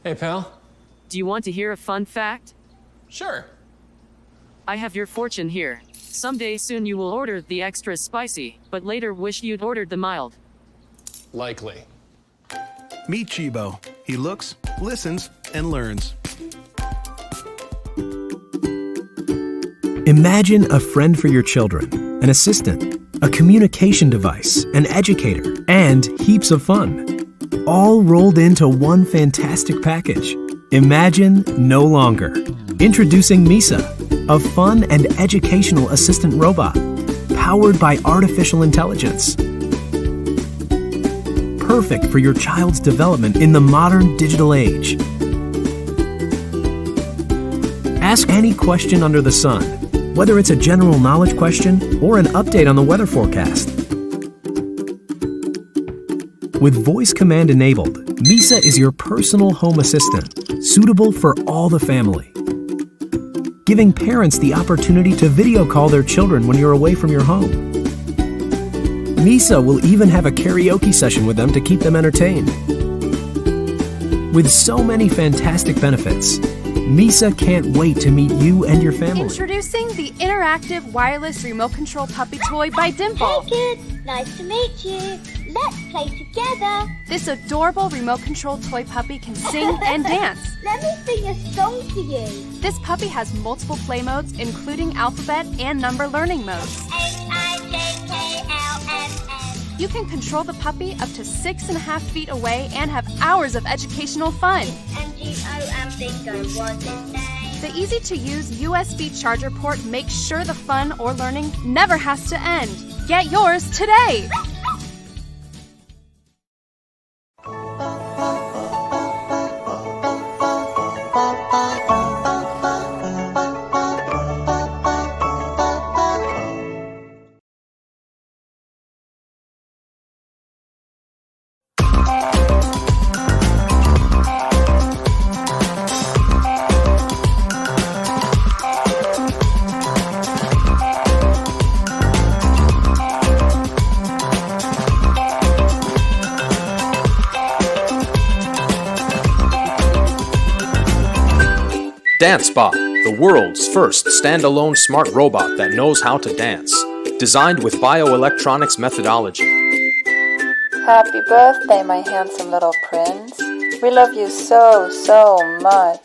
Hey, pal. Do you want to hear a fun fact? Sure. I have your fortune here. Someday soon you will order the extra spicy, but later wish you'd ordered the mild. Likely. Meet Jibo. He looks, listens, and learns. Imagine a friend for your children, an assistant, a communication device, an educator, and heaps of fun. All rolled into one fantastic package. Imagine no longer. Introducing Misa, a fun and educational assistant robot, powered by artificial intelligence. Perfect for your child's development in the modern digital age. Ask any question under the sun, whether it's a general knowledge question or an update on the weather forecast. With voice command enabled, Misa is your personal home assistant, suitable for all the family. Giving parents the opportunity to video call their children when you're away from your home. Misa will even have a karaoke session with them to keep them entertained. With so many fantastic benefits, Misa can't wait to meet you and your family. Introducing the interactive wireless remote control puppy toy by Dimple. Hey kids, nice to meet you. Let's play together. This adorable remote control toy puppy can sing and dance. Let me sing a song to you. This puppy has multiple play modes, including alphabet and number learning modes. H-I-J-K-L-M-N. You can control the puppy up to 6.5 feet away and have hours of educational fun. M-G-O-M bingo, what's his name? The easy-to-use USB charger port makes sure the fun or learning never has to end. Get yours today! Dancebot, the world's first standalone smart robot that knows how to dance. Designed with bioelectronics methodology. Happy birthday, my handsome little prince. We love you so, so much.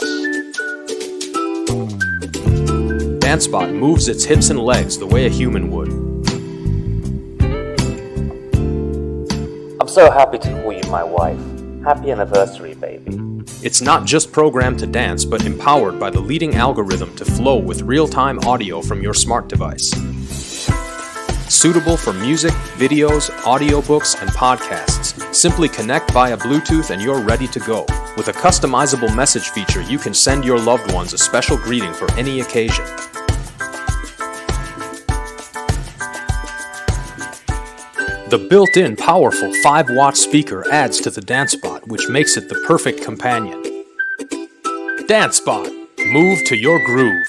Dancebot moves its hips and legs the way a human would. I'm so happy to call you my wife. Happy anniversary, baby. It's not just programmed to dance, but empowered by the leading algorithm to flow with real-time audio from your smart device. Suitable for music, videos, audiobooks, and podcasts. Simply connect via Bluetooth and you're ready to go. With a customizable message feature, you can send your loved ones a special greeting for any occasion. The built-in powerful 5-watt speaker adds to the Dancebot, which makes it the perfect companion. Dancebot, move to your groove.